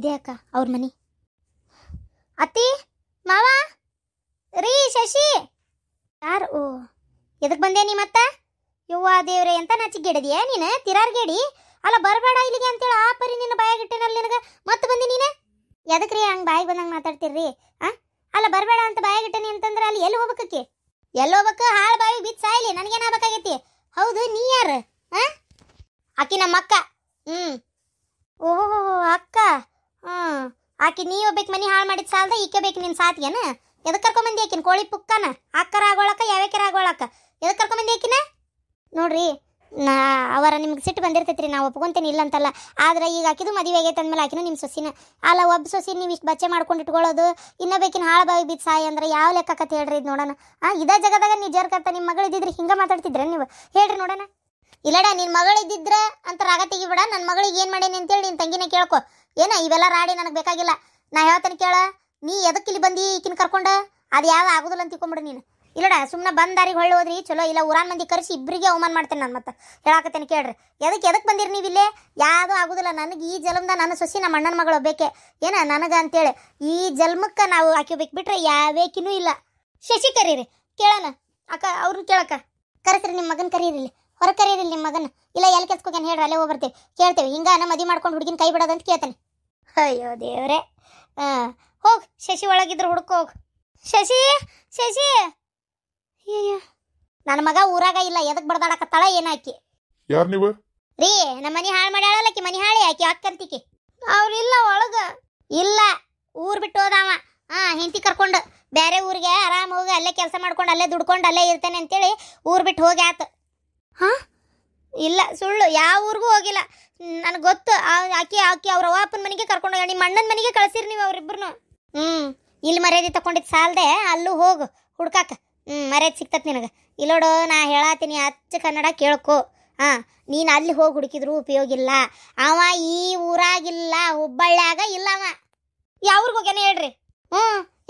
ಇದೇ ಅಕ್ಕ ಅವ್ರ ಮನಿ. ಅತ್ತಿ ಮಾವ ರೀ ಶಶಿ ಯಾರು? ಓ ಎದಕ್ಕೆ ಬಂದೆ ನೀ ಮತ್ತ? ಯವ್ವ ದೇವ್ರೆ ಎಂತ ನಾಚಿಗೇಡಿದೆಯಾ ನೀನು ತಿರಾರ್ಗೇಡಿ? ಅಲ್ಲ ಬರಬೇಡ ಇಲ್ಲಿಗೆ ಅಂತೇಳಿ ಆ ಪರಿ ನಿನ್ನ ಬಾಯಾಗಿಟ್ಟೇನಲ್ಲ ನಿನಗೆ ಮತ್ತೆ ಬಂದಿ ನೀನು ಎದಕ್ಕೆ ರೀ ಹಂಗೆ ಬಾಯಿಗೆ ಬಂದಂಗೆ ಮಾತಾಡ್ತೀರಿ? ಅಲ್ಲ ಬರಬೇಡ ಅಂತ ಬಾಯಾಗಿಟ್ಟನಿ ಅಂತಂದ್ರೆ ಅಲ್ಲಿ ಎಲ್ಲಿ ಹೋಗ್ಬೇಕಕ್ಕೆ? ಎಲ್ಲಿ ಹೋಗ್ಬೇಕು? ಹಾಳು ಬಾಯಿ ಬಿದ್ದು ಸಾಯ್ಲಿ, ನನಗೇನಾಗಬೇಕಾಗೈತಿ? ಹೌದು ನೀ ಯಾರು? ಆಕಿ ನಮ್ಮ ಅಕ್ಕ. ಓಹೋ ಅಕ್ಕ. ಆಕಿ ನೀ ಒಬ್ಬೇಕು ಮನೆ ಹಾಳು ಮಾಡಿದ ಸಾಲದ ಈಕೆ ಬೇಕು ನಿನ್ನ ಸಾತಿಗೇನ? ಎದಕ್ಕೆ ಕರ್ಕೊಂಬಂದಿ ಆಕಿನ? ಕೋಳಿ ಪುಕ್ಕನ ಅಕ್ಕರ ಆಗೋಳಕ್ಕ ಯಾವ್ಯಾಕರ ಆಗೋಳಕ್ಕ ಎದಕ್ಕೆ ಕರ್ಕೊಂಬಂದಿ ಆಕಿನ? ನೋಡ್ರಿ ಅವರ ನಿಮ್ಗೆ ಸಿಟ್ಟು ಬಂದಿರ್ತೈತ್ರಿ, ನಾವು ಒಪ್ಕೊಂತೇನೆ ಇಲ್ಲ ಅಂತಲ್ಲ. ಆದ್ರೆ ಈಗ ಆಕಿದು ಮದುವೆ ಆಗೈತೆ ಅಂದಮೇಲೆ ಆಕಿನೂ ನಿಮ್ಮ ಸೊಸಿನ ಅಲ್ಲ. ಒಬ್ಬ ಸೊಸಿ ನೀವು ಇಷ್ಟು ಬಚ್ಚೆ ಮಾಡ್ಕೊಂಡು ಇಟ್ಕೊಳ್ಳೋದು, ಇನ್ನೊಬೇಕಿನ ಹಾಳು ಬಾಯಿ ಬಿದ್ದು ಸಾಯಿ ಅಂದ್ರೆ ಯಾವ ಲೆಕ್ಕಕತ್ತೆ ಹೇಳ್ರಿ ಇದು ನೋಡೋಣ. ಇದೇ ಜಗದಾಗ ನಿಜರ್ಕತ್ತ ನಿಮ್ಮ ಮಗಳು ಇದ್ದಿದ್ರೆ ಹಿಂಗೆ ಮಾತಾಡ್ತಿದ್ರೆ ನೀವು? ಹೇಳ್ರಿ ನೋಡೋಣ. ಇಲ್ಲಡ ನಿನ್ನ ಮಗಳು ಇದ್ದಿದ್ರ ಅಂತ ರಾಗ ತೆಗಿಬೇಡ. ನನ್ನ ಮಗಳಿಗೆ ಏನು ಮಾಡೇನಿ ಅಂತೇಳಿ ನಿನ್ನ ತಂಗಿನೇ ಕೇಳ್ಕೊ. ಏನ ಇವೆಲ್ಲ ರಾಡಿ ನನಗೆ ಬೇಕಾಗಿಲ್ಲ. ನಾ ಹೇಳ್ತಾನೆ ಕೇಳ. ನೀ ಎದಕ್ಕೆ ಇಲ್ಲಿ ಬಂದು ಈಕಿನ ಕರ್ಕೊಂಡು ಅದು ಯಾವ ಆಗೋದಿಲ್ಲ ಅಂತ ತಿಳ್ಕೊಂಬಿಡು ನೀನು. ಇಲ್ಲಡ ಸುಮ್ಮನೆ ಬಂದು ದಾರಿಗೆ ಹೊಳ್ಳಿ ಹೋದ್ರಿ ಚಲೋ ಇಲ್ಲ. ಊರಾನ್ ಮಂದಿ ಕರೆಸಿ ಇಬ್ಬರಿಗೆ ಅವಮಾನ ಮಾಡ್ತೇನೆ ನಾನು. ಮತ್ತೆ ಹೇಳಾಕತ್ತೇನೆ ಕೇಳ್ರಿ. ಎದಕ್ಕೆ ಬಂದಿರಿ ನೀವು ಇಲ್ಲೇ? ಯಾವುದೂ ಆಗೋದಿಲ್ಲ ನನಗೆ ಈ ಜನ್ಮದ ನನ್ನ ಸೊಸಿ ನಮ್ಮ ಅಣ್ಣನ ಮಗಳು ಬೇಕೆ ಏನ ನನಗೆ ಅಂತೇಳಿ. ಈ ಜನ್ಮಕ್ಕೆ ನಾವು ಹಾಕಿಬೇಕು ಬಿಟ್ರೆ ಯಾವೇಕಿನೂ ಇಲ್ಲ. ಶಶಿ ಕರೀರಿ ಕೇಳೋಣ ಅಕ್ಕ. ಅವ್ರನ್ನ ಕೇಳಕ್ಕ ಕರೆಸ್ರಿ. ನಿಮ್ಮ ಮಗನ ಕರೀರಿ, ಹೊರ ಕರೀರಿ ನಿಮ್ಮ ಮಗನ. ಇಲ್ಲ ಎಲ್ಲಿ ಕೆಲ್ಸಕ್ಕೋಗೇನು ಹೇಳ್ರಿ, ಅಲ್ಲೇ ಹೋಗ್ಬರ್ತೇವೆ. ಕೇಳ್ತೇವೆ ಹಿಂಗಾನ ಮದುವೆ ಮಾಡ್ಕೊಂಡು ಹುಡುಗಿನ ಕೈ ಬಿಡೋದಂತ ಕೇಳ್ತಾನೆ. ಅಯ್ಯೋ ದೇವ್ರೆ. ಹೋಗಿ ಶಶಿ ಒಳಗಿದ್ರು ಹುಡ್ಕೋ ಹೋಗಿ. ಶಶಿ ಶಶಿ ನನ್ನ ಮಗ ಊರಾಗ ಇಲ್ಲ. ಎದಕ್ ಬಡ್ದಾಡಕತ್ತಾಳ ಏನಾಕಿ? ಯಾರು ನೀವು? ರೀ ನಮ್ಮ ಮನೆ ಹಾಳು ಮಾಡ್ಯಾಳಲ್ಲಕಿ, ಮನೆ ಹಾಳಿ ಆಕಿ ಅಕ್ಕಂತಿಕಿ. ಅವ್ರಿಲ್ಲ ಒಳಗ ಇಲ್ಲ, ಊರ್ ಬಿಟ್ಟು ಹೋದವ. ಹೆಂಡತಿ ಕರ್ಕೊಂಡು ಬೇರೆ ಊರಿಗೆ ಆರಾಮ್ ಹೋಗಿ ಅಲ್ಲೇ ಕೆಲಸ ಮಾಡ್ಕೊಂಡು ಅಲ್ಲೇ ದುಡ್ಕೊಂಡು ಅಲ್ಲೇ ಇರ್ತೇನೆ ಅಂತೇಳಿ ಊರ್ ಬಿಟ್ಟು ಹೋಗಿ ಆತ. ಇಲ್ಲ ಸುಳ್ಳು, ಯಾವ ಊರಿಗೂ ಹೋಗಿಲ್ಲ. ನನಗೆ ಗೊತ್ತು. ಆಕಿ ಅವ್ರ ಅವ್ವಪ್ಪನ ಮನೆಗೆ ಕರ್ಕೊಂಡು ಹೋಗಿ ನಿಮ್ಮ ಅಣ್ಣನ ಮನೆಗೆ ಕಳ್ಸಿರಿ ನೀವು ಅವ್ರಿಬ್ರು. ಇಲ್ಲಿ ಮರ್ಯಾದೆ ತಗೊಂಡಿದ್ದು ಸಾಲದೆ ಅಲ್ಲೂ ಹೋಗು ಹುಡ್ಕಾಕ. ಮರ್ಯಾದೆ ಸಿಕ್ತತ್ ನಿನಗೆ. ಇಲ್ಲೋಡು ನಾ ಹೇಳತ್ತೀನಿ ಅಚ್ಚ ಕನ್ನಡ ಕೇಳ್ಕೊ. ನೀನು ಅಲ್ಲಿ ಹೋಗಿ ಹುಡುಕಿದ್ರು ಉಪಯೋಗ ಇಲ್ಲ. ಅವ ಈ ಊರಾಗಿಲ್ಲ, ಹುಬ್ಬಳ್ಳ್ಯಾಗ ಇಲ್ಲ. ಅವ ಯಾವ್ರಿಗೆ ಹೋಗ್ಯಾನ ಹೇಳ್ರಿ?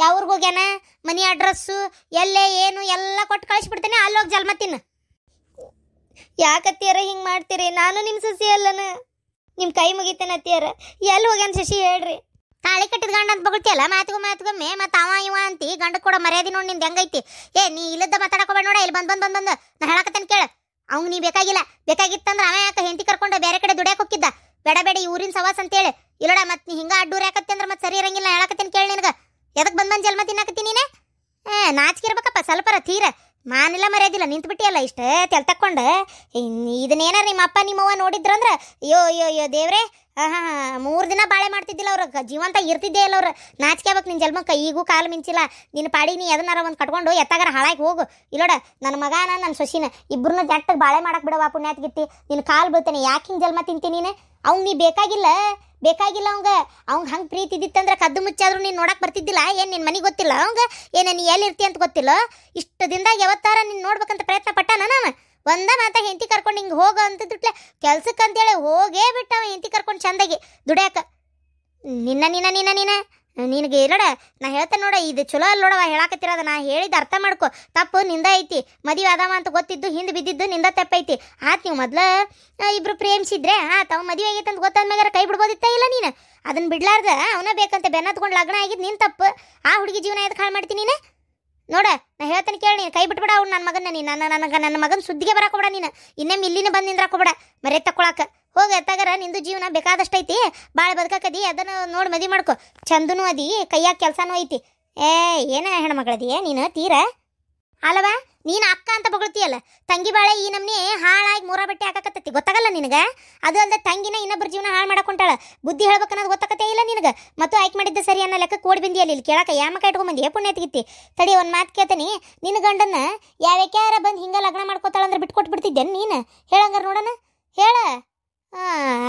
ಯಾವ್ರಿಗೆ ಹೋಗ್ಯಾನ? ಮನಿ ಅಡ್ರೆಸ್ಸು ಎಲ್ಲೇ ಏನು ಎಲ್ಲ ಕೊಟ್ಟು ಕಳಿಸ್ಬಿಡ್ತೇನೆ. ಅಲ್ಲಿ ಹೋಗಿ ಜಲ್ಮತ್ತಿನ. ಯಾಕತ್ತಿಯಾರ ಹಿಂಗೆ ಮಾಡ್ತೀರಿ? ನಾನು ನಿಮ್ಮ ಸಸಿ ಅಲ್ಲನ, ನಿಮ್ಮ ಕೈ ಮುಗಿತೇನೆ ಅತ್ತಿಯಾರ. ಎಲ್ಲಿ ಹೋಗ್ಯಾನ ಶಶಿ ಹೇಳ್ರಿ? ತಾಳಿ ಕಟ್ಟಿದ ಗಂಡ ಅಂತ ಬಗಳ್ತಿಯಲ್ಲ ಮಾತಿಗೊಮ್ಮೆ. ಮತ್ತು ಅವ ಇವ ಅಂತಿ ಗಂಡ ಕೂಡ ಮರ್ಯಾದೆ ನೋಡಿ ನಿಂದು ಹೆಂಗೈತಿ? ನೀ ಇಲ್ಲದ ಮಾತಾಡಕೋಬೇಡ ನೋಡ. ಇಲ್ಲಿ ಬಂದು ನಾ ಹೇಳಕತ್ತೇನೆ ಕೇಳ. ಅವ್ನು ನೀ ಬೇಕಾಗಿಲ್ಲ. ಬೇಕಾಗಿತ್ತಂದ್ರೆ ಅವ ಯಾಕೆ ಹೆಂಡತಿ ಕರ್ಕೊಂಡು ಬೇರೆ ಕಡೆ ದುಡಿಯಕ್ಕೆ ಹೋಗಿದ್ದ? ಬೇಡ ಈ ಊರಿನ ಸವಾಸ ಅಂತೇಳಿ. ಇಲ್ಲಡ ಮತ್ತೆ ನೀ ಹಿಂಗೆ ಅಡ್ಡೂರು ಯಾಕತ್ತೆ ಅಂದ್ರೆ ಮತ್ತೆ ಸರಿ ಇರಂಗಿಲ್ಲ. ಹೇಳಕತ್ತೇನೆ ಕೇಳಿ ನಿನಗೆ. ಎದಕ್ಕೆ ಬಂದು ಜಲ್ಮ ತಿನ್ನಾಕತ್ತೀನಿ ನೀನೆ? ನಾಚಿಕೆ ಇರ್ಬೇಕಪ್ಪ ಸ್ವಲ್ಪರ. ತೀರ ಮಾನೆಲ್ಲ ಮರ್ಯಾದಿಲ್ಲ. ನಿಂತ್ಬಿಟ್ಟಿಯಲ್ಲ ಇಷ್ಟೇ ತೆಲ್ ತಕ್ಕೊಂಡು. ಇದನ್ನೇನಾರ ನಿಮ್ಮ ಅಪ್ಪ ನಿಮ್ಮವ್ವ ನೋಡಿದ್ರಂದ್ರೆ ಅಯ್ಯೋ ದೇವ್ರೆ. 3 ದಿನ ಬಾಳೆ ಮಾಡ್ತಿದ್ದಿಲ್ಲ ಅವ್ರಿಗೆ. ಜೀವಂತ ಇರ್ತಿದ್ದೇ ಇಲ್ಲ ಅವ್ರು. ನಾಚಿಕೆ ಆಗ್ಬೇಕು ನಿನ್ನ ಜನ್ಮಕ್ಕೆ. ಈಗೂ ಕಾಲು ಮಿಂಚಿಲ್ಲ. ನಿನ್ನ ಪಾಡಿ ನೀ ಅದನ್ನಾರ ಒಂದು ಕಟ್ಕೊಂಡು ಎತ್ತಾಗಾರ ಹಾಳಾಗಿ ಹೋಗು. ಇಲ್ಲೋಡ ನನ್ನ ಮಗನ ನನ್ನ ಸೊಸಿನ ಇಬ್ಬರನ್ನ ಜಟ್ಟಗೆ ಬಾಳೆ ಮಾಡಕ್ಕೆ ಬಿಡವ ಪುಣ್ಯಾತ್ಗಿತ್ತಿ. ನಿನ್ನ ಕಾಲು ಬೀಳ್ತಾನೆ. ಯಾಕೆ ಹಿಂಗೆ ಜನ್ಮ ತಿಂತೀನಿ ನೀನು? ಅವ್ನು ನೀ ಬೇಕಾಗಿಲ್ಲ ಅವಂಗೆ ಹಂಗೆ ಪ್ರೀತಿ ಇದ್ದಿತ್ತಂದ್ರೆ ಕದ್ದು ಮುಚ್ಚಾದ್ರು ನೀನು ನೋಡಕ್ಕೆ ಬರ್ತಿದ್ದಿಲ್ಲ. ಏನು ನಿನ್ನ ಮನೆಗೆ ಗೊತ್ತಿಲ್ಲ ಅವಂಗೆ? ನೀ ಎಲ್ಲಿ ಇರ್ತಿ ಅಂತ ಗೊತ್ತಿಲ್ಲ? ಇಷ್ಟು ದಿನದಾಗ ಯಾವತ್ತಾರ ನೀನು ನೋಡ್ಬೇಕಂತ ಪ್ರಯತ್ನ ಪಟ್ಟಾನ ನಾನು? ಒಂದ ಮಾತ ಹೆಂಡತಿ ಕರ್ಕೊಂಡು ಹಿಂಗೆ ಹೋಗೋ ಅಂತಿದ್ಬಿಟ್ಲೆ ಕೆಲ್ಸಕ್ಕೆ ಅಂತೇಳಿ ಹೋಗೇ ಬಿಟ್ಟವ. ಹೆಂಡತಿ ಕರ್ಕೊಂಡು ಚಂದಾಗಿ ದುಡ್ಯಾಕ. ನಿನಗೆ ಇರೋಡ ನಾ ಹೇಳ್ತೇನೆ ನೋಡ. ಇದು ಚಲೋ ಅಲ್ಲ ನೋಡವ ಹೇಳಾಕತ್ತಿರೋದ. ನಾ ಹೇಳಿದ್ದು ಅರ್ಥ ಮಾಡ್ಕೊ. ತಪ್ಪು ನಿಂದ ಐತಿ. ಮದುವೆ ಆದವ ಅಂತ ಗೊತ್ತಿದ್ದು ಹಿಂದೆ ಬಿದ್ದಿದ್ದು ನಿಂದ ತಪ್ಪೈತಿ. ನೀವು ಮೊದ್ಲು ಇಬ್ರು ಪ್ರೇಮಿಸಿದ್ರೆ ಅವ ಮದುವೆ ಆಗೈತೆ ಅಂತ ಗೊತ್ತಾದ್ಮ್ಯಾಗಾರ ಕೈ ಬಿಡ್ಬೋದಿತ್ತ ಇಲ್ಲ ನೀನು? ಅದನ್ನ ಬಿಡ್ಲಾರ್ದ ಅವನ ಬೇಕಂತ ಬೆನ್ನತ್ಕೊಂಡು ಲಗ್ನ ಆಗಿದ್ದು ನಿನ್ ತಪ್ಪು. ಆ ಹುಡುಗಿ ಜೀವನ ಎದಕ್ಕೆ ಹಾಳು ಮಾಡ್ತೀನಿ ನೀನು? ನೋಡ ನಾ ಹೇಳ್ತಾನೆ ಕೇಳಿ. ನೀನು ಕೈ ಬಿಟ್ಬಿಡ ಅವ್ನು ನನ್ನ ಮಗನ. ನೀನು ನನ್ನ ಮಗನ ಸುದ್ದಿಗೆ ಬರಾಕೋಬೇಡ. ನೀನು ಇನ್ನೊಮ್ಮೆ ಇಲ್ಲಿನ ಬಂದು ನಿಂದ್ರಾಕೋಬೇಡ. ಮರ್ಯಾದೆ ತಕೊಳಕ ಹೋಗಿ. ಎತ್ತಾಗಾರ ನಿಂದು ಜೀವನ ಬೇಕಾದಷ್ಟೈತಿ. ಭಾಳ ಬದುಕದಿ. ಅದನ್ನು ನೋಡಿ ಮದುವೆ ಮಾಡ್ಕೊ. ಚಂದನೂ ಅದಿ, ಕೈಯಾಗ ಕೆಲಸನೂ ಐತಿ. ಏನ ಹೆಣ್ಮಗಳದಿಯೇ ನೀನು? ತೀರ ಅಲ್ಲವ. ನೀನು ಅಕ್ಕ ಅಂತ ಬಗಳ್ತೀಯಲ್ಲ. ತಂಗಿ ಬಾಳೆ ಈ ನಮ್ನಿ ಹಾಳಾಗಿ 3 ಬಟ್ಟೆ ಹಾಕಕತ್ತತಿ. ಗೊತ್ತಾಗಲ್ಲ ನಿನಗೆ? ಅದು ಅಲ್ಲದೆ ತಂಗಿನ ಇನ್ನೊಬ್ಬರ ಜೀವನ ಹಾಳು ಮಾಡಕೊಂಟಾಳ. ಬುದ್ಧಿ ಹೇಳ್ಬೇಕನ್ನೋದು ಗೊತ್ತಾಕತ್ತೇ ಇಲ್ಲ ನಿನಗೆ. ಮತ್ತು ಆಯ್ಕೆ ಮಾಡಿದ್ದ ಸರಿ ಅನ್ನೋ ಲೆಕ್ಕ ಕೋಡಿ ಬಂದಿಯಲ್ಲಿ ಇಲ್ಲಿ ಕೇಳಕ್ಕೆ. ಯಾಮಕ ಇಟ್ಕೊಂಬಂದಿ ಪುಣ್ಯ ತೆಗಿತಿ. ತಡಿ ಒಂದು ಮಾತು ಕೇಳ್ತೀನಿ. ನಿನ್ನ ಗಂಡನ್ನ ಯಾವ್ಯಾಕ್ಯಾರ ಬಂದು ಹಿಂಗೆ ಲಗ್ನ ಮಾಡ್ಕೋತಾಳಂದ್ರೆ ಬಿಟ್ಕೊಟ್ಟು ಬಿಡ್ತಿದ್ದೇನೆ ನೀನು? ಹೇಳಂಗಾರ ನೋಡೋಣ ಹೇಳ.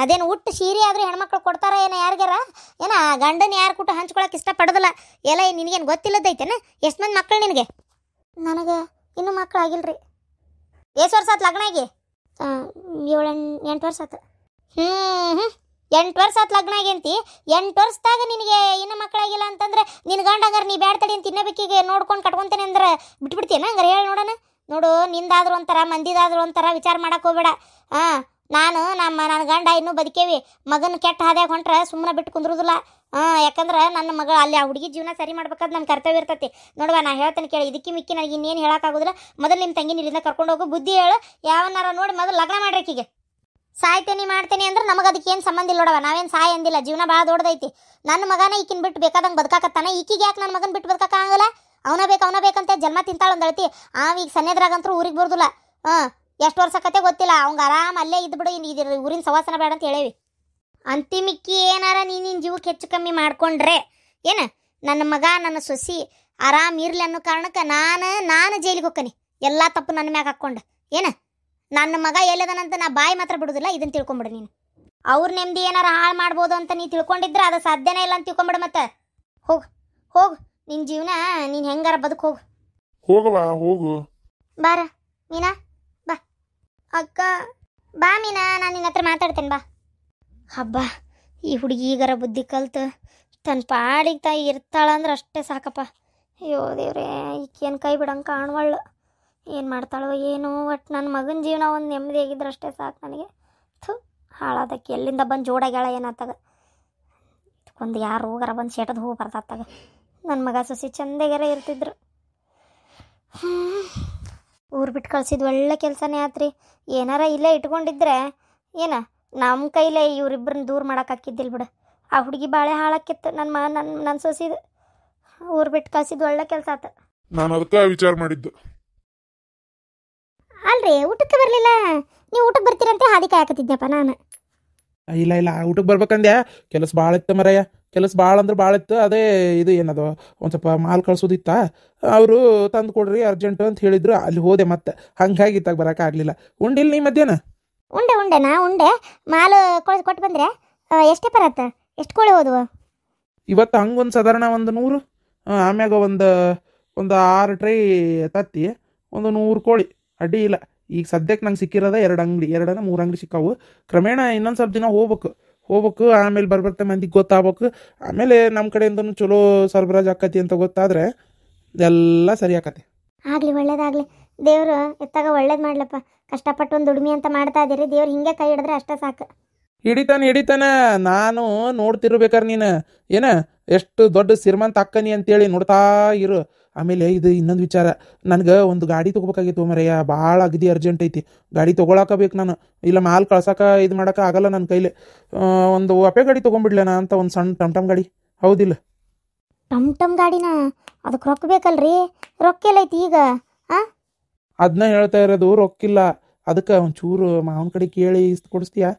ಅದೇನು ಉಟ್ಟು ಸೀರೆ ಆದರೂ ಹೆಣ್ಮಕ್ಳು ಕೊಡ್ತಾರ ಏನೋ ಯಾರಿಗಾರ? ಗಂಡನ ಯಾರು ಕೂಟ ಹಂಚ್ಕೊಳಕ್ಕೆ ಇಷ್ಟಪಡೋದಿಲ್ಲ. ಎಲ್ಲ ನಿನಗೇನು ಗೊತ್ತಿಲ್ಲದೈತೇನ? ಎಷ್ಟು ಮಂದಿ ಮಕ್ಕಳು ನಿನಗೆ? ನನಗೆ ಇನ್ನೂ ಮಕ್ಕಳು ಆಗಿಲ್ರಿ. ಎಷ್ಟು ವರ್ಷ ಆತು ಲಗ್ನ ಆಗಿ? 7-8 ವರ್ಷ ಆತು. 8 ವರ್ಷ ಆತು ಲಗ್ನ ಆಗಿ ಅಂತಿ. 8 ವರ್ಷದಾಗ ನಿನಗೆ ಇನ್ನೂ ಮಕ್ಕಳಾಗಿಲ್ಲ ಅಂತಂದ್ರೆ ನಿನ್ನ ಗಂಡ ಹಂಗಾರೆ ನೀ ಬ್ಯಾಡ ತಡಿ ಅಂತ ಇನ್ನೊಬ್ಬಕಿಗೆ ನೋಡ್ಕೊಂಡು ಕಟ್ಕೊತೇನೆ ಅಂದ್ರೆ ಬಿಟ್ಬಿಡ್ತೀನ? ಹಂಗಾರೆ ಹೇಳಿ ನೋಡೋಣ. ನೋಡು, ನಿಂದಾದ್ರೂ ಒಂಥರ ಮಂದಿದಾದ್ರೂ ಒಂಥರ ವಿಚಾರ ಮಾಡಕ್ಕೆ ಹೋಗ್ಬೇಡ. ನಾನು ನನ್ನ ಗಂಡ ಇನ್ನೂ ಬದುಕೇವಿ, ಮಗನ ಕೆಟ್ಟ ಹಾದ್ಯಾಗ ಹೊಂಟ್ರೆ ಸುಮ್ಮನೆ ಬಿಟ್ಟು ಕುಂದ್ರುದಿಲ್ಲ. ಯಾಕಂದ್ರೆ ನನ್ನ ಮಗ ಅಲ್ಲಿ ಆ ಹುಡುಗಿ ಜೀವನ ಸರಿ ಮಾಡ್ಬೇಕಾದ್ ನಮ್ಮ ಕರ್ತವ್ಯ ಇರ್ತೈತಿ. ನೋಡುವ, ನಾ ಹೇಳ್ತೇನೆ ಕೇಳಿ, ಇದಕ್ಕೆ ಮಿಕ್ಕಿ ನನಗೆ ಇನ್ನೇನು ಹೇಳೋಕ್ಕಾಗೋದಿಲ್ಲ. ಮೊದಲು ನಿಮ್ಮ ತಂಗಿ ಇಲ್ಲಿಂದ ಕರ್ಕೊಂಡು ಹೋಗು, ಬುದ್ಧಿ ಹೇಳು, ಯಾವನಾರ ನೋಡಿ ಮೊದಲು ಲಗ್ನ ಮಾಡ್ರಿಕಿಗೆ. ಸಾಯ್ತೇನೆ ಮಾಡ್ತೇನೆ ಅಂದ್ರೆ ನಮಗೆ ಅದಕ್ಕೆ ಏನು ಸಂಬಂಧ ಇಲ್ಲ ನೋಡವ, ನಾವೇನು ಸಾಯ ಅಂದಿಲ್ಲ. ಜೀವನ ಭಾಳ ದೊಡ್ಡದೈತಿ. ನನ್ನ ಮಗನ ಈಕಿನ ಬಿಟ್ಟು ಬೇಕಾದಂಗೆ ಬದುಕಾಕತ್ತಾನ, ಈಕಿಗೆ ಯಾಕೆ ನನ್ನ ಮಗನ ಬಿಟ್ಟು ಬದುಕಾಗಲ್ಲ? ಅವನ ಬೇಕಂತ ಜನ್ಮ ತಿಂತಾಳಂದಳ್ತಿ. ಈಗ ಸನ್ನೆದ್ರಾಗಂತೂ ಊರಿಗೆ ಬರೋದಿಲ್ಲ. ಎಷ್ಟು ವರ್ಷ ಕತೆ ಗೊತ್ತಿಲ್ಲ, ಅವಂಗ ಆರಾಮ ಅಲ್ಲೇ ಇದ್ಬಿಡು, ಇದು ಊರಿನ ಸವಾಸನ ಬೇಡ ಅಂತ ಹೇಳೇವಿ. ಅಂತಿಮಿಕ್ಕಿ ಏನಾರ ನಿನ್ನ ಜೀವಕ್ಕೆ ಹೆಚ್ಚು ಕಮ್ಮಿ ಮಾಡ್ಕೊಂಡ್ರೆ ಏನು, ನನ್ನ ಮಗ ನನ್ನ ಸೊಸಿ ಆರಾಮ್ ಇರ್ಲಿ ಅನ್ನೋ ಕಾರಣಕ್ಕೆ ನಾನು ಜೈಲಿಗೆ ಹೋಗ್ಕನಿ. ಎಲ್ಲ ತಪ್ಪು ನನ್ನ ಮ್ಯಾಗ ಹಾಕ್ಕೊಂಡು ಏನು, ನನ್ನ ಮಗ ಎಲ್ಲದನಂತ ನಾ ಬಾಯಿ ಮಾತ್ರ ಬಿಡುದಿಲ್ಲ. ಇದನ್ನು ತಿಳ್ಕೊಂಬಿಡು ನೀನು. ಅವ್ರ ನೆಮ್ಮದಿ ಏನಾರ ಹಾಳು ಮಾಡ್ಬೋದು ಅಂತ ನೀ ತಿಳ್ಕೊಂಡಿದ್ರೆ ಅದು ಸಾಧ್ಯನೇ ಇಲ್ಲ ಅಂತ ತಿಳ್ಕೊಂಬಿಡು. ಮತ್ತೆ ಹೋಗು ನಿನ್ನ ಜೀವನ ನೀನು ಹೆಂಗಾರ ಬದುಕು. ಹೋಗವಾ ಹೋಗು. ಬಾರ ಮೀನಾ, ಬಾ ಅಕ್ಕ, ಬಾ ಮೀನಾ, ನಾನು ನಿನ್ನ ಹತ್ರ ಮಾತಾಡ್ತೇನೆ, ಬಾ. ಹಬ್ಬ, ಈ ಹುಡುಗಿ ಈಗಾರ ಬುದ್ಧಿ ಕಲ್ತು ತನ್ನ ಪಾಡಿಗೆ ತಾಯಿ ಇರ್ತಾಳಂದ್ರೆ ಅಷ್ಟೇ ಸಾಕಪ್ಪ. ಅಯ್ಯೋ ದೇವ್ರೇ, ಈಕೇನು ಕೈ ಬಿಡಂಗೆ ಕಾಣವಳ್ಳು. ಏನು ಮಾಡ್ತಾಳೋ ಏನೋ, ಒಟ್ಟು ನನ್ನ ಮಗನ ಜೀವನ ಒಂದು ನೆಮ್ಮದಿ ಆಗಿದ್ರೆ ಅಷ್ಟೇ ಸಾಕು ನನಗೆ. ಹಾಳಾದಕ್ಕೆ ಎಲ್ಲಿಂದ ಬಂದು ಜೋಡಾಗ್ಯಾಳ ಏನಾತಾಗ. ಒಂದು ಯಾರು ಹೋಗಾರ ಬಂದು ಶೇಟದ ಹೂ ಬರ್ತಾತ್ತಾಗ. ನನ್ನ ಮಗ ಸೊಸಿ ಚಂದಗೆರ ಇರ್ತಿದ್ರು. ಊರು ಬಿಟ್ಟು ಕಳ್ಸಿದ್ದು ಒಳ್ಳೆ ಕೆಲಸನೇ ಆತ್ರಿ. ಏನಾರ ಇಲ್ಲೇ ಇಟ್ಕೊಂಡಿದ್ರೆ ಏನ ನಮ್ಮ ಕೈಲೇ ಇವರಿಬ್ಬರನ್ನ ದೂರ ಮಾಡೋಕ್ಕಾಕಿದ್ದಿಲ್ಲ ಬಿಡು. ಆ ಹುಡುಗಿ ಬಾಳೆ ಹಾಳಾಕಿತ್ತು ನನ್ನ ಸೊಸಿದು. ಊರು ಬಿಟ್ಟು ಕಳ್ಸಿದ್ದು ಒಳ್ಳೆ ಕೆಲಸ ಆತ. ನಾನು ಅದಕ್ಕೆ ವಿಚಾರ ಮಾಡಿದ್ದು. ಅಲ್ರಿ, ಊಟಕ್ಕೆ ಬರಲಿಲ್ಲ. ನೀವು ಊಟಕ್ಕೆ ಬರ್ತೀರಂತೆ ಹಾದಿ ಕಾಯಕತ್ತಿದ್ನಪ್ಪ ನಾನು. ಇಲ್ಲ ಊಟಕ್ಕೆ ಬರ್ಬೇಕಂದ್ಯಾ, ಕೆಲಸ ಭಾಳ ಇತ್ತು ಮರಯ್ಯ. ಕೆಲಸ ಭಾಳ ಅಂದ್ರೆ ಭಾಳ ಇತ್ತು. ಅದೇ ಇದು ಏನದು ಒಂದು ಸ್ವಲ್ಪ ಮಾಲ್ ಕಳ್ಸೋದಿತ್ತ, ಅವರು ತಂದು ಕೊಡ್ರಿ ಅರ್ಜೆಂಟು ಅಂತ ಹೇಳಿದ್ರು. ಅಲ್ಲಿ ಹೋದೆ ಮತ್ತೆ, ಹಂಗಾಗಿ ಇತ್ತಾಗ ಬರೋಕ್ಕಾಗಲಿಲ್ಲ. ಉಂಡಿಲ್ಲ ನೀ ಮಧ್ಯಾಹ್ನ? ಉಂಡೆ ಮಾಲು ಕೊಟ್ಟು ಬಂದ್ರೆ ಎಷ್ಟೇ ಬರತ್ತೆ? ಎಷ್ಟು ಕೋಳಿ ಹೋದವು ಇವತ್ತು? ಹಂಗೊಂದು ಸಾಧಾರಣ ಒಂದು 100, ಆಮ್ಯಾಗ ಒಂದು 6 ಟ್ರೈ ತತ್ತಿ, ಒಂದು 100 ಕೋಳಿ. ಅಡ್ಡಿ ಇಲ್ಲ. ಈಗ ಸದ್ಯಕ್ಕೆ ನಂಗೆ ಸಿಕ್ಕಿರೋದ 2 ಅಂಗಡಿ, 2-3 ಅಂಗಡಿ ಸಿಕ್ಕಾವು. ಕ್ರಮೇಣ ಇನ್ನೊಂದು ಸ್ವಲ್ಪ ದಿನ ಹೋಗ್ಬೇಕು. ಆಮೇಲೆ ಬರ್ಬರ್ತಾ ಮಂದಿಗೆ ಗೊತ್ತಾಗ್ಬೇಕು. ಆಮೇಲೆ ನಮ್ಮ ಕಡೆಯಿಂದನೂ ಚಲೋ ಸರಬರಾಜು ಆಕತಿ ಅಂತ ಗೊತ್ತಾದರೆ ಎಲ್ಲ ಸರಿ ಆಕತಿ. ಆಗಲಿ, ಒಳ್ಳೇದಾಗಲಿ. ದೇವರು ಎತ್ತಾಗ ಒಳ್ಳೇದು ಮಾಡ್ಲಪ್ಪ. ಕಷ್ಟಪಟ್ಟು ಒಂದು ದುಡಿಮೆ ಅಂತ ಮಾಡ್ತಾ ಇದ್ದೀರಿ. ದೇವ್ರು ಹಿಂಗೆ ಕೈ ಹಿಡಿದ್ರೆ ಅಷ್ಟೇ ಸಾಕು. ಹಿಡಿತಾನೆ. ನಾನು ನೋಡ್ತಿರ್ಬೇಕಾರೆ ನೀನು ಏನ ಎಷ್ಟು ದೊಡ್ಡ ಶ್ರೀಮಂತ ಅಕ್ಕನಿ ಅಂತೇಳಿ ನೋಡ್ತಾ ಇರು. ಆಮೇಲೆ ಇದು ಇನ್ನೊಂದು ವಿಚಾರ, ನನಗೆ ಒಂದು ಗಾಡಿ ತೊಗೋಬೇಕಾಗಿತ್ತು ಮರಯ್ಯ. ಭಾಳ ಅಗದಿ ಅರ್ಜೆಂಟ್ ಐತಿ. ಗಾಡಿ ತೊಗೊಳಕಬೇಕು ನಾನು, ಇಲ್ಲ ಮಾಲ್ ಕಳ್ಸೋಕೆ ಇದು ಮಾಡೋಕೆ ಆಗಲ್ಲ ನನ್ನ ಕೈಲಿ. ಒಂದು ಅಪೆ ಗಾಡಿ ತೊಗೊಂಡ್ಬಿಡ್ಲೇನ ಅಂತ, ಒಂದು ಸಣ್ಣ ಟಮ್ ಗಾಡಿ. ಹೌದಿಲ್ಲ? ಟಮ್ ಗಾಡಿನ? ಅದಕ್ಕೆ ರೊಕ್ಕ ಬೇಕಲ್ರಿ? ರೊಕ್ಕ ಎಲ್ಲೈತಿ ಈಗ? ಅದನ್ನ ಹೇಳ್ತಾ ಇರೋದು, ರೊಕ್ಕಿಲ್ಲ. ಅದಕ್ಕೆ ಒಂಚೂರು ಮಾವನ ಕಡೆ ಕೇಳಿ ಇಷ್ಟು ಕೊಡಿಸ್ತೀಯಾ?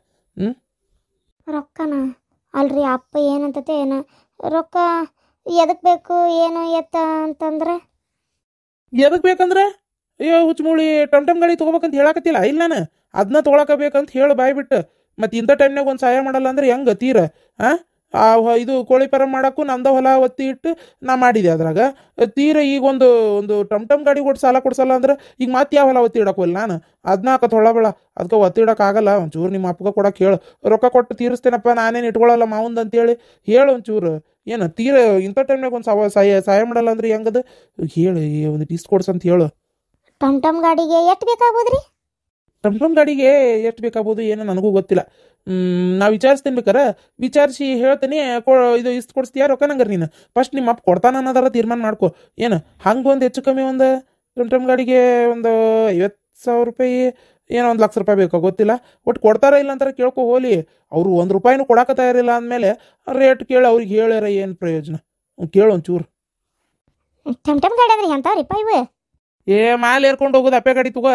ರೊಕ್ಕನ? ಅಲ್ರಿ, ಅಪ್ಪ ಏನಂತತೆ ಏನು ರೊಕ್ಕ ಎದಕ್ಕೆ ಬೇಕು ಏನು ಎತ್ತ ಅಂತಂದ್ರೆ? ಎದಕ್ಕೆ ಬೇಕಂದ್ರೆ ಅಯ್ಯೋ ಹುಚ್ಚಮೂಳಿ, ಟಮ್ ಗಾಡಿ ತೊಗೋಬೇಕಂತ ಹೇಳಕತ್ತಿಲ್ಲ ಇಲ್ಲ ನಾನು. ಅದನ್ನ ತೊಗೊಳಕಬೇಕಂತ ಹೇಳು ಬಾಯ್ಬಿಟ್ಟು. ಮತ್ತು ಇಂಥ ಟೈಮ್ನಾಗ ಒಂದು ಸಹಾಯ ಮಾಡಲ್ಲ ಅಂದ್ರೆ ಹೆಂಗೆ ತೀರ? ಇದು ಕೋಳಿ ಪರ ಮಾಡೋಕ್ಕೂ ನಂದ ಹೊಲ ಒತ್ತಿ ಇಟ್ಟು ನಾ ಮಾಡಿದೆ. ಅದ್ರಾಗ ತೀರ ಈಗ ಒಂದು ಟಮ್ ಗಾಡಿ ಕೊಟ್ಟು ಸಾಲ ಕೊಡ್ಸಲ್ಲ ಅಂದ್ರೆ ಈಗ ಮತ್ತೆ ಯಾವ ಹೊಲ ಒತ್ತಿ ಇಡೋಕ್ಕಿಲ್ಲ ನಾನು. ಅದನ್ನ ಹಾಕತ್ ಹೊಳಬೇಡ. ಅದಕ್ಕೆ ಒತ್ತಿ ಇಡೋಕ್ಕಾಗಲ್ಲ. ಒಂಚೂರು ನಿಮ್ಮ ಅಪ್ಪಗೆ ಕೊಡೋಕೆ ಹೇಳು. ರೊಕ್ಕ ಕೊಟ್ಟು ತೀರಿಸ್ತೇನಪ್ಪ, ನಾನೇನು ಇಟ್ಕೊಳ್ಳಲ್ಲ ಮಾವಂದು ಅಂತೇಳಿ ಹೇಳು ಒಂಚೂರು. ಏನು ತೀರ ಇಂಥ ಟೈಮ್ನಾಗ ಒಂದು ಸಹಾಯ ಮಾಡಲ್ಲ ಅಂದ್ರೆ ಹೆಂಗದು ಹೇಳು. ಒಂದು ಇಷ್ಟು ಕೊಡ್ಸಂತ ಹೇಳು. ಟಮ್ ಗಾಡಿಗೆ ಎಷ್ಟು ಬೇಕಾಗ್ಬೋದ್ರಿ? ಟಮ್ ಗಾಡಿಗೆ ಎಷ್ಟು ಬೇಕಾಗ್ಬೋದು ಏನೋ ನನಗೂ ಗೊತ್ತಿಲ್ಲ. ನಾ ವಿಚಾರಿಸ್ತೇನೆ, ವಿಚಾರಿಸಿ ಹೇಳ್ತೇನೆ. ಇದು ಇಷ್ಟು ಕೊಡಿಸ್ತೀಯಾ ರೊಕ್ಕ ನಂಗರ್ ನೀನು? ಫಸ್ಟ್ ನಿಮ್ಮ ಅಪ್ಪ ಕೊಡ್ತಾನ ಅನ್ನೋದಾರ ತೀರ್ಮಾನ ಮಾಡ್ಕೊ. ಏನು ಹಂಗೆ ಒಂದು ಹೆಚ್ಚು ಕಮ್ಮಿ ಒಂದು ಟಮ್ ಗಾಡಿಗೆ ಒಂದು 50,000 ರೂಪಾಯಿ, ಏನೋ 1,00,000 ರೂಪಾಯಿ ಬೇಕು ಗೊತ್ತಿಲ್ಲ. ಒಟ್ಟು ಕೊಡ್ತಾರ ಇಲ್ಲ ಅಂತಾರೆ ಕೇಳ್ಕೊ ಹೋಲಿ. ಅವರು 1 ರೂಪಾಯಿನೂ ಕೊಡಕ್ಕೆ ತಯಾರಿಲ್ಲ ಅಂದಮೇಲೆ ರೇಟ್ ಕೇಳಿ ಅವ್ರಿಗೆ ಹೇಳ್ಯಾರ ಏನು ಪ್ರಯೋಜನ? ಕೇಳು ಒಂಚೂರು. ಟಮ್ ಗಾಡಿ ಅಂದ್ರೆ ಎಂಥವ್ರಿಪ್ಪ ಇವು? ಮಾಲ್ ಏರ್ಕೊಂಡು ಹೋಗೋದು ಅಪ್ಪೆ ಗಾಡಿ ತಗೋ.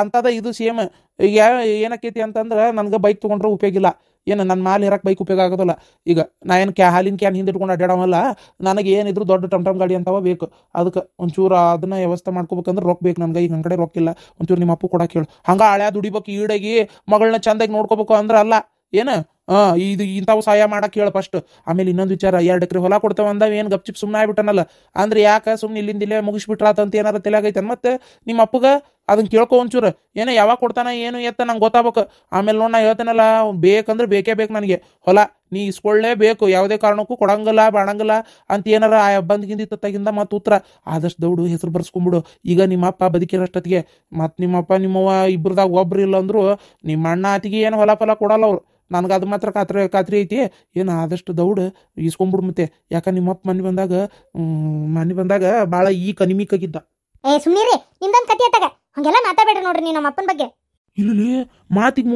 ಅಂಥದ ಇದು ಸೇಮ್. ಈಗ ಏನಕ್ಕೈತಿ ಅಂತಂದ್ರೆ ನನಗೆ ಬೈಕ್ ತೊಗೊಂಡ್ರೆ ಉಪಯೋಗ ಇಲ್ಲ. ಏನು ನನ್ನ ಮಾಲ್ ಇರಕ್ಕೆ ಬೈಕ್ ಉಪಯೋಗ ಆಗೋದಿಲ್ಲ. ಈಗ ನಾ ಏನು ಹಾಲಿನ ಕ್ಯಾನ್ ಹಿಂದೆ ಇಟ್ಕೊಂಡು ಅಡ್ಡಾಡವಲ್ಲ. ನನಗೆ ಏನಿದ್ರು ದೊಡ್ಡ ಟಮ್ ಗಾಡಿ ಅಂತವ ಬೇಕು. ಅದಕ್ಕೆ ಒಂಚೂರು ಅದನ್ನ ವ್ಯವಸ್ಥೆ ಮಾಡ್ಕೋಬೇಕಂದ್ರೆ ರೊಕ್ಕ ಬೇಕು ನನಗೆ. ಈಗ ನನ್ನ ಕಡೆ ರೊಕ್ಕ ಇಲ್ಲ. ಒಂಚೂರು ನಿಮ್ಮ ಅಪ್ಪು ಕೊಡಕ್ಕೆ ಹೇಳು. ಹಂಗೆ ಹಳ್ಯಾ ದುಡಿಬೇಕು, ಈಡಾಗಿ ಮಗಳನ್ನ ಚಂದಾಗಿ ನೋಡ್ಕೋಬೇಕು ಅಂದ್ರೆ ಅಲ್ಲ. ಏನು ಇದು ಇಂಥವು ಸಹಾಯ ಮಾಡಕ್ಕೆ ಹೇಳು ಫಸ್ಟ್. ಆಮೇಲೆ ಇನ್ನೊಂದು ವಿಚಾರ, 2 ಎಕರೆ ಹೊಲ ಕೊಡ್ತೇವೆ ಅಂದಾವ ಏನು ಗಪ್ಚಿಪ್ ಸುಮ್ಮನೆ ಆಗ್ಬಿಟ್ಟನಲ್ಲ ಅಂದ್ರೆ ಯಾಕೆ ಸುಮ್ಮನೆ ಇಲ್ಲಿಂದಿಲ್ಲೇ ಮುಗಿಸ್ಬಿಟ್ರಾತಂತ ಏನಾರ ತಲೆಯಾಗೈತೆ ಮತ್ತೆ ನಿಮ್ಮ ಅಪ್ಪಗೆ ಅದನ್ನ ಕೇಳ್ಕೊ ಒಂಚೂರು. ಏನೋ ಯಾವಾಗ ಕೊಡ್ತಾನ ಏನು ಎತ್ತ ನಂಗೆ ಗೊತ್ತಾಗ್ಬೇಕು. ಆಮೇಲೆ ನೋಡಿ ನಾ ಹೇಳ್ತೇನಲ್ಲ, ಬೇಕಂದ್ರೆ ಬೇಕೇ ಬೇಕು ನನಗೆ ಹೊಲ. ನೀ ಇಸ್ಕೊಳ್ಳೇಬೇಕು, ಯಾವುದೇ ಕಾರಣಕ್ಕೂ ಕೊಡಂಗಿಲ್ಲ ಬಾಣಂಗಿಲ್ಲ ಅಂತ ಏನಾರ ಬಂದ್ಗಿಂದಿತ್ತ ತಗಿಂದ ಮತ್ತು ಉತ್ತರ ಆದಷ್ಟು ದೌಡು ಹೆಸರು ಬರ್ಸ್ಕೊಂಬಿಡು. ಈಗ ನಿಮ್ಮಪ್ಪ ಬದುಕಿರೋಷ್ಟೊತ್ತಿಗೆ ಮತ್ತು ನಿಮ್ಮಪ್ಪ ನಿಮ್ಮವ್ವ ಇಬ್ರದಾಗ ಒಬ್ರು ಇಲ್ಲ ಅಂದ್ರು ನಿಮ್ಮ ಅಣ್ಣ ಆತಿಗೆ ಏನು ಹೊಲ ಫಲ ಕೊಡಲ್ಲ ಅವ್ರು. ನನಗೆ ಅದು ಮಾತ್ರ ಖಾತ್ರಿ ಐತಿ. ಏನು ಆದಷ್ಟು ದೌಡು ಈಸ್ಕೊಂಬಿಡು. ಮತ್ತೆ ಯಾಕ ನಿಮ್ಮಪ್ಪ ಮನೆ ಬಂದಾಗ ಭಾಳ ಈ ಕನಿಮಿಕಾಗಿದ್ದ. ಏ ಸುಮ್ನಿರಿ, ನಿಮ್ದೊಂದು ಕತಿ ಅತ್ತಾಗ ಹಂಗೆಲ್ಲ ಮಾತಾಡ್ಬೇಡ್ರಿ ನೋಡ್ರಿ ನೀವು ನಮ್ಮ ಅಪ್ಪನ ಬಗ್ಗೆ. ಇಲ್ಲಿ ಆತಿಗೆ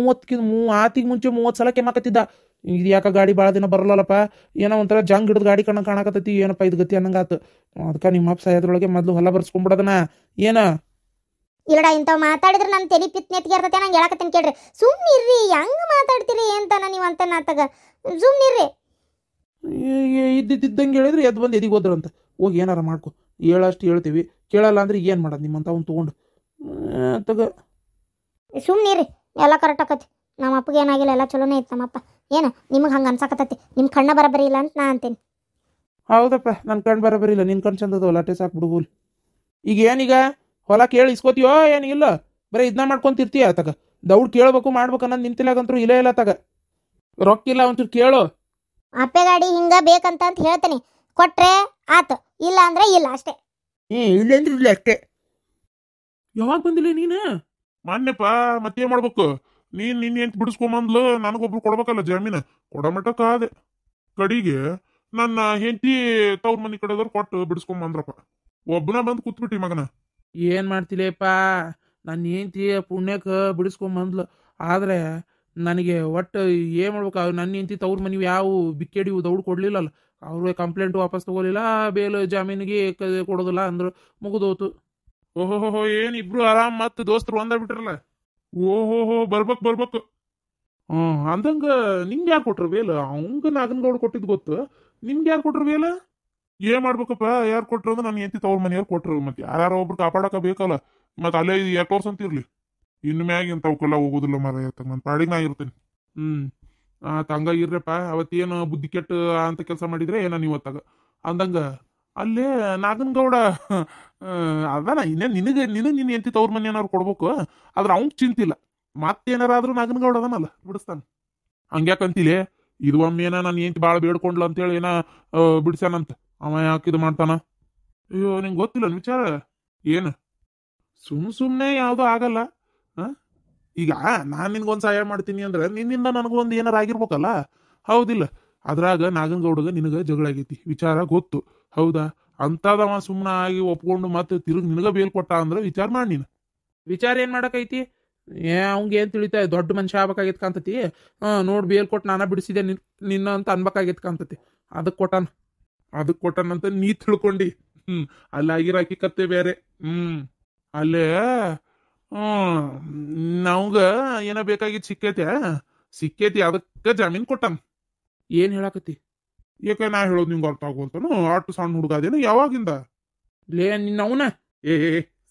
ಮುಂಚೆ 30 ಸಲ ಕೆಮ್ಮಕತ್ತಿದ್ದ. ಇದು ಯಾಕೆ ಗಾಡಿ ಭಾಳ ದಿನ ಬರಲ್ಲಪ್ಪ, ಏನೋ ಒಂಥರ ಜಂಗ್ ಹಿಡಿದು ಗಾಡಿ ಕಾಣಕತ್ತೈತಿ, ಏನಪ್ಪ ಇದು ಗತಿ ಅನ್ನಂಗಾತು. ಅದಕ್ಕೆ ನಿಮ್ಮಪ್ಪ ಸಾಯೋದ್ರೊಳಗೆ ಮೊದಲು ಹೊಲ ಬರ್ಸ್ಕೊಂಬಿಡೋದನ ಏನ ಇಲ್ಲಡ ಇಂಥವ್ ಮಾತಾಡಿದ್ರೆ ನನ್ನ ತೆಲಿ ಪಿತ್ ನೆತ್ತಿಗೆ ಇರ್ತೈತೆ. ನಂಗೆ ಹೇಳಕತ್ತೇನೆ ಕೇಳ್ರಿ. ಸುಮ್ನಿರ್ರಿ, ಹೆಂಗ್ ಮಾತಾಡ್ತೀರಿ ಏನ್ತಾನ ನೀವು ಅಂತ ನಾತಾಗ ಸುಮ್ನಿರ್ರಿ. ಇದ್ದಿದ್ದಂಗೆ ಹೇಳಿದ್ರೆ ಎದ್ದು ಬಂದು ಎದಿಗೆ ಹೋದ್ರಂತ ಹೋಗಿ ಏನಾರ ಮಾಡ್ಕೊ. ಹೇಳಷ್ಟು ಹೇಳ್ತೀವಿ, ಕೇಳಲ್ಲ ಅಂದ್ರೆ ಏನು ಮಾಡೋದು ನಿಮ್ಮಂತ ಅವ್ನು ತೊಗೊಂಡು ತಗ. ಸುಮ್ನಿರ್ರಿ, ಎಲ್ಲ ಕರೆಕ್ಟ್ ಆಕತಿ. ನಮ್ಮ ಅಪ್ಪಗೆ ಏನಾಗಿಲ್ಲ, ಎಲ್ಲ ಚಲೋನೇ ಇತ್ತು ನಮ್ಮಪ್ಪ. ಏನು ನಿಮಗೆ ಹಂಗೆ ಅನ್ಸಕತ್ತತಿ, ನಿಮ್ಮ ಕಣ್ಣ ಬರಬರಿ ಇಲ್ಲ ಅಂತ ನಾ ಅಂತೀನಿ. ಹೌದಪ್ಪ, ನನ್ನ ಕಣ್ಣು ಬರಬರಿ ಇಲ್ಲ, ನಿನ್ನ ಕಣ್ಣು ಚಂದದವಲ್ಲ, ಅಟ್ಟೆ ಸಾಕ್ಬಿಡು ಗೋಲ್. ಈಗ ಏನೀಗ ಹೊಲ ಕೇಳಿ ಇಸ್ಕೋತೀಯೋ ಏನಿಲ್ಲ, ಬರೀ ಇದನ್ನ ಮಾಡ್ಕೊಂತಿರ್ತೀಯ ತಗ. ದೌಡ್ ಕೇಳ್ಬೇಕು ಮಾಡ್ಬೇಕು ಅನ್ನೋದು ನಿಂತಿಲಾಗಂತೂ ಇಲ್ಲೇ ಇಲ್ಲ ತಗ. ರೊಕ್ಕಿಲ್ಲ ಒಂಚೂರು ಕೇಳು. ಅಪ್ಪೆ ಗಾಡಿ ಹಿಂಗ ಬೇಕಂತ ಹೇಳ್ತೀನಿ, ಕೊಟ್ರೆ ಆತು, ಇಲ್ಲ ಅಂದ್ರೆ ಇಲ್ಲ ಅಷ್ಟೇ. ಇಲ್ಲೇಂದ್ರೆ ಇಲ್ಲ ಅಷ್ಟೇ. ಯಾವಾಗ ಬಂದಿಲ್ಲ ನೀನು? ಮಾನ್ಯಪ್ಪ, ಮತ್ತೇನ್ ಮಾಡ್ಬೇಕು? ನಿನ್ ಹೆಂಟ್ ಬಿಡಿಸ್ಕೊಂಬಂದ್ಲು, ನನಗೊಬ್ರು ಕೊಡ್ಬೇಕಲ್ಲ ಜಾಮೀನು. ಕೊಡ ಮಟ್ಟಕ್ಕ ಅದೇ ಕಡಿಗೆ ನನ್ನ ಹೆಂಡತಿ ತವ್ರ ಮನಿ ಕಡೆದವ್ರು ಕೊಟ್ಟು ಬಿಡಿಸ್ಕೊಂಬಂದ್ರಪ್ಪ. ಒಬ್ಬನ ಬಂದು ಕೂತ್ಬಿಟ್ಟಿ ಮಗನ. ಏನು ಮಾಡ್ತಿಲೇಪ್ಪ, ನನ್ನ ಹೆಂಡ್ತಿ ಪುಣ್ಯಕ್ಕೆ ಬಿಡಿಸ್ಕೊಂಬಂದ್ಲು. ಆದರೆ ನನಗೆ ಒಟ್ಟು ಏನು ಮಾಡ್ಬೇಕು, ನನ್ನ ಹೆಂಡ್ತಿ ತವ್ರ ಮನೆ ಯಾವ ಬಿಕ್ಕೇಡಿವು ದೌಡ್ ಕೊಡಲಿಲ್ಲಲ್ಲ. ಅವ್ರಿಗೆ ಕಂಪ್ಲೇಂಟ್ ವಾಪಸ್ ತಗೋಲಿಲ್ಲ, ಬೇಲ್ ಜಾಮೀನಿಗೆ ಕೊಡೋದಿಲ್ಲ ಅಂದ್ರು, ಮುಗಿದೋತು. ಓಹೋ, ಏನ್ ಇಬ್ರು ಆರಾಮ್ ಮತ್ ದೋಸ್ತರು ಒಂದ ಬಿಟ್ರಲ್ಲ. ಓಹೋ ಬರ್ಬೇಕು. ಅಂದಂಗ ನಿಮ್ಗೆ ಯಾರು ಕೊಟ್ರು ಬೇಲ? ಅವಂಗ ನಾಗನಗೌಡ ಕೊಟ್ಟಿದ್ ಗೊತ್ತು, ನಿಮ್ಗೆ ಯಾರು ಕೊಟ್ರು ಬೇಲ? ಏನ್ ಮಾಡ್ಬೇಕಪ್ಪ, ಯಾರು ಕೊಟ್ರು ಅಂದ್ರೆ ನನ್ನ ಹೆಂಡತಿ ತವ್ರ ಮನೆಯವ್ರು ಕೊಟ್ರು. ಮತ್ತೆ ಯಾರು ಒಬ್ರು ಕಾಪಾಡಕ ಬೇಕಲ್ಲ. ಮತ್ತೆ ಅಲ್ಲೇ 2 ವರ್ಷ ಅಂತ ಇರ್ಲಿ, ಇನ್ನು ಮ್ಯಾಗ ಇಂಥವಕ್ಕೆಲ್ಲ ಹೋಗೋದಿಲ್ಲ ಮರ. ನನ್ನ ಪಾಡಿಗೆ ನಾ ಇರ್ತೇನೆ. ತಂಗ ಇರ್ರಪ್ಪ. ಅವತ್ತೇನು ಬುದ್ಧಿ ಕೆಟ್ಟ ಅಂತ ಕೆಲಸ ಮಾಡಿದ್ರೆ ಏನ ಇವತ್ತಾಗ ಅಂದಂಗ ಅಲ್ಲೇ ನಾಗನಗೌಡ ಅದಾನ. ನಿನಗೆ ನಿನ್ನ ಎಂತಿ ತವ್ರ ಮನೆ ಏನಾರು ಕೊಡ್ಬೇಕು, ಆದ್ರೆ ಅವ್ನ್ ಚಿಂತಿಲ್ಲ. ಮತ್ತೇನಾರ ಆದ್ರೂ ನಾಗನಗೌಡ ಅದನಲ್ಲ, ಬಿಡಿಸ್ತಾನ. ಹಂಗ್ಯಾಕಂತಿಲೆ, ಇದು ಒಮ್ಮೇನ ನಾನು ಎಂತಿ ಭಾಳ ಬೇಡ್ಕೊಂಡ್ಲ ಅಂತೇಳಿ ಏನ ಬಿಡ್ಸ್ಯಾನಂತ. ಅವ ಯಾಕೆ ಇದು ಮಾಡ್ತಾನ? ಅಯ್ಯೋ, ನಿಂಗೆ ಗೊತ್ತಿಲ್ಲ ವಿಚಾರ ಏನು? ಸುಮ್ಮನೆ ಯಾವುದೂ ಆಗಲ್ಲ. ಈಗ ನಾನು ನಿನ್ಗೊಂದು ಸಹಾಯ ಮಾಡ್ತೀನಿ ಅಂದ್ರೆ ನಿನ್ನಿಂದ ನನಗೊಂದು ಏನಾರು ಆಗಿರ್ಬೇಕಲ್ಲ, ಹೌದಿಲ್ಲ? ಅದ್ರಾಗ ನಾಗನಗೌಡಗ ನಿನಗ ಜಗಳ ಆಗೈತಿ, ವಿಚಾರ ಗೊತ್ತು, ಹೌದಾ? ಅಂತದವ ಸುಮ್ಮನೆ ಆಗಿ ಒಪ್ಕೊಂಡು ಮತ್ತೆ ತಿರುಗಿ ನಿನಗ ಬೇಲ್ ಕೊಟ್ಟ ಅಂದ್ರೆ ವಿಚಾರ ಮಾಡಿ ನೀನು. ವಿಚಾರ ಏನು ಮಾಡಕೈತಿ? ಅವಂಗೆ ಏನು ತಿಳಿತಾ, ದೊಡ್ಡ ಮನುಷ್ಯ ಆಗ್ಬೇಕಾಗಿತ್ತು ಕಾಂತತಿ. ನೋಡಿ ಬೇಲ್ ಕೊಟ್ಟು ನಾನ ಬಿಡಿಸಿದೆ ನಿನ್ನ ಅಂತ ಅನ್ಬೇಕಾಗಿತ್ತು ಕಾಂತತಿ. ಅದಕ್ಕೆ ಕೊಟ್ಟನಂತ ನೀ ತಿಳ್ಕೊಂಡಿ. ಅಲ್ಲಿ ಆಗಿರಾಕಿ ಕತ್ತೆ ಬೇರೆ. ಅಲ್ಲೇ ನಮ್ಗ ಏನ ಬೇಕಾಗಿತ್ತು ಸಿಕ್ಕೈತಿ, ಅದಕ್ಕೆ ಜಾಮೀನ್ ಕೊಟ್ಟಾನ. ಏನು ಹೇಳಕತ್ತಿ? ಯಾಕೆ ನಾ ಹೇಳೋದು ನಿಂಗೆ ಅರ್ಥ ಆಗುವಂತಾನು? ಆಟು ಸಣ್ಣ ಹುಡುಗ ಅದೇನು ಯಾವಾಗಿಂದ? ಲೇ ನಿನ್ನ ಅವನ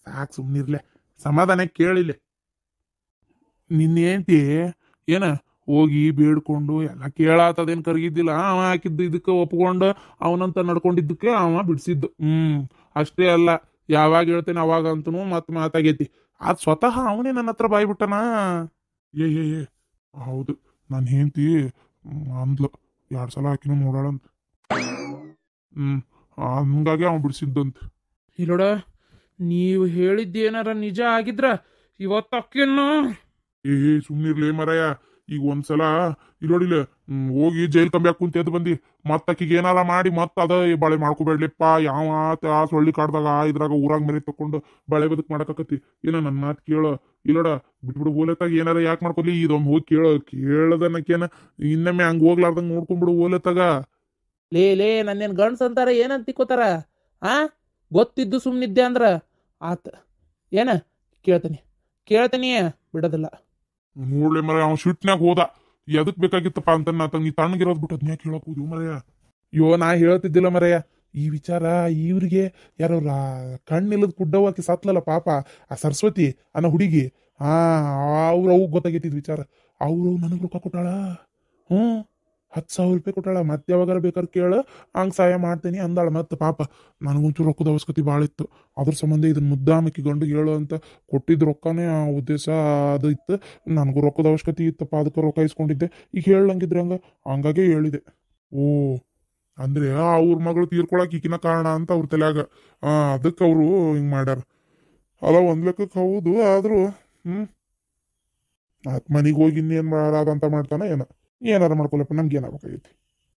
ಸಾಕು ಸುಮ್ಮನಿರ್ಲೆ, ಸಮಾಧಾನ ಕೇಳಿಲ್ಲ. ನಿನ್ನ ಹೆಂಡ್ತಿ ಏನ ಹೋಗಿ ಬೇಡ್ಕೊಂಡು ಎಲ್ಲ ಕೇಳಾತದೇನು ಕರಗಿದ್ದಿಲ್ಲ. ಅವ ಹಾಕಿದ್ದು ಇದಕ್ಕೆ ಒಪ್ಕೊಂಡು ಅವನಂತ ನಡ್ಕೊಂಡಿದ್ದಕ್ಕೆ ಅವ ಬಿಡಿಸಿದ್ದು. ಅಷ್ಟೇ ಅಲ್ಲ, ಯಾವಾಗ ಹೇಳ್ತೇನೆ ಅವಾಗ ಅಂತನೂ ಮಾತಾಗೈತಿ. ಅದ್ ಸ್ವತಃ ಅವನೇ ನನ್ನ ಹತ್ರ ಬಾಯ್ಬಿಟ್ಟನ. ಏ ಹೌದು, ನನ್ನ ಹೆಂಡ್ತಿ ಅಂದ್ಲು 2 ಸಲ ಹಾಕಿನೂ ನೋಡಾಳಂತ. ಹಂಗಾಗಿ ಅವ ಬಿಡಿಸಿದ್ದಂತ. ಇಲ್ಲೋಡ, ನೀವು ಹೇಳಿದ್ದೇನಾರ ನಿಜ ಆಗಿದ್ರ ಇವತ್ತು ಅಕ್ಕಿನ್ನು. ಸುಮ್ನಿರ್ಲಿ ಮರಯ್ಯ. ಈಗ ಒಂದ್ಸಲ ಇಲ್ಲೋಡಿಲ್ಲ ಹೋಗಿ ಜೈಲ್ ಕಂಬ್ಯಾಕ್ ಕುಂತ ಎದ್ದು ಬಂದಿ, ಮತ್ತ ಆಕಿಗೆ ಏನಾರ ಮಾಡಿ ಮತ್ತ ಅದ ಬಳೆ ಮಾಡ್ಕೋಬೇಡ್ಲಿಪ್ಪ. ಯಾವ ಆ ಸೊಳ್ಳಿ ಕಾಡ್ದಾಗ ಇದ್ರಾಗ ಊರಾಗ ಮನೆ ತಕೊಂಡು ಬಳೆ ಬದುಕ್ ಮಾಡಕತ್ತಿ. ಏನೋ ನನ್ನ ಮಾತು ಕೇಳ. ಇಲ್ಲೋಡ, ಬಿಟ್ಬಿಡು ಓಲೆತ್ತಾಗ ಏನಾರ ಯಾಕೆ ಮಾಡ್ಕೊಲಿ. ಇದೊಮ್ಮೆ ಹೋಗಿ ಕೇಳದನ್ನಕೇನ ಇನ್ನೊಮ್ಮೆ ಹಂಗ ಹೋಗ್ಲಾರ್ದಂಗ ನೋಡ್ಕೊಂಡ್ಬಿಡು ಓಲೆತ್ತಾಗ. ಲೇ ನನ್ನೇನು ಗಂಡ್ಸ್ ಅಂತಾರ ಏನಂತ ತಿಕ್ಕೋತಾರ? ಗೊತ್ತಿದ್ದು ಸುಮ್ಮನಿದ್ದೆ ಅಂದ್ರ ಆತ. ಏನ ಕೇಳ್ತೀನಿ ಬಿಡೋದಿಲ್ಲ. ನೋಡ್ಲಿ ಮರ, ಅವ್ನು ಶಿಟ್ನ್ಯಾಗ ಹೋದ. ಎದಕ್ ಬೇಕಾಗಿತ್ತಪ್ಪ ಅಂತ ನೀ ತಣ್ಣಗಿರೋದ್ ಬಿಟ್ಟು ಅದ್ನ್ಯಾಕ ಹೇಳಕ್ ಹೋದ್ವು ಮರಯ್ಯ? ನಾ ಹೇಳ್ತಿದ್ದಿಲ್ಲ ಮರಯ್ಯ ಈ ವಿಚಾರ. ಇವ್ರಿಗೆ ಯಾರೋ ಕಣ್ಣಿಲ್ಲದ ಕುಡ್ಡವ್ವಾಕಿ ಸತ್ಲಲ್ಲ ಪಾಪ, ಆ ಸರಸ್ವತಿ ಅನ್ನೋ ಹುಡುಗಿ. ಅವ್ರು ಗೊತ್ತಾಗೈತಿದ್ ವಿಚಾರ. ಅವ್ರು ನನಗ್ ರೊಕ್ಕ ಕೊಟ್ಟಾಳ. 10,000 ರೂಪಾಯಿ ಕೊಟ್ಟಾಳ. ಮತ್ತೆ ಯಾವಾಗಾರ ಬೇಕಾದ್ರೆ ಕೇಳು, ಹಂಗೆ ಸಹಾಯ ಮಾಡ್ತೀನಿ ಅಂದಾಳ. ಮತ್ತೆ ಪಾಪ ನನಗೊಂಚೂರು ರೊಕ್ಕದ ಅವಶ್ಯಕತೆ ಭಾಳ ಇತ್ತು. ಅದ್ರ ಸಂಬಂಧ ಇದನ್ನ ಮುದ್ದಾಮಕ್ಕಿ ಗಂಡು ಹೇಳು ಅಂತ ಕೊಟ್ಟಿದ್ದ ರೊಕ್ಕನೇ ಆ ಉದ್ದೇಶ ಅದು ಇತ್ತು. ನನಗೂ ರೊಕ್ಕದ ಅವಶ್ಯಕತೆ ಇತ್ತಪ್ಪ, ಅದಕ್ಕೆ ರೊಕ್ಕ ಇಸ್ಕೊಂಡಿದ್ದೆ. ಈಗ ಹೇಳಂಗಿದ್ರೆ ಹಂಗಾಗೆ ಹೇಳಿದೆ. ಓ, ಅಂದ್ರೆ ಅವ್ರ ಮಗಳು ತೀರ್ಕೊಳಕ್ ಈಕಿನ ಕಾರಣ ಅಂತ ಅವ್ರ ತಲೆಯಾಗ, ಅದಕ್ಕೆ ಅವರು ಹಿಂಗೆ ಮಾಡ್ಯಾರ. ಅಲ್ಲ, ಒಂದ್ ಲೆಕ್ಕಕ್ಕೆ ಹೌದು. ಆದ್ರೂ ಮನೆಗೆ ಹೋಗಿ ಇನ್ನೇನ್ ಮಾಡಾದಂತ ಮಾಡ್ತಾನ ಏನಾರ ಮಾಡ್ಕೊಳಪ್ಪ, ನಮ್ಗೆ ಏನಾಗಬೇಕಾಗೈತಿ.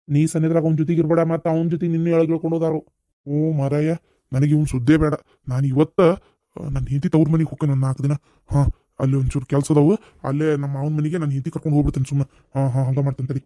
ನೀ ಸನ್ನಿದ್ರಾಗ ಅವ್ನ ಜೊತೆಗೆ ಇರ್ಬೇಡ, ಮತ್ತೆ ಅವನ ಜೊತೆ ನಿನ್ನ ಹೇಳ್ಕೊಂಡು ಹೋದಾರು. ಓ ಮಾರಾಯ, ನನಗೆ ಇವ್ನು ಸುದ್ದೇ ಬೇಡ. ನಾನು ಇವತ್ತ ನನ್ನ ಹೆಂಡತಿ ತವ್ರ ಮನೆಗೆ ಹೋಗ್ತೇನೆ ಒಂದು 4 ದಿನ. ಅಲ್ಲಿ ಒಂಚೂರು ಕೆಲ್ಸದವು, ಅಲ್ಲೇ ನಮ್ಮ ಮಾವನ ಮನೆಗೆ ನನ್ನ ಹೆಂಡತಿ ಕರ್ಕೊಂಡು ಹೋಗ್ಬಿಡ್ತೇನೆ ಸುಮ್ಮನೆ. ಹಂಗ ಮಾಡ್ತೇನೆ ತಡಿ.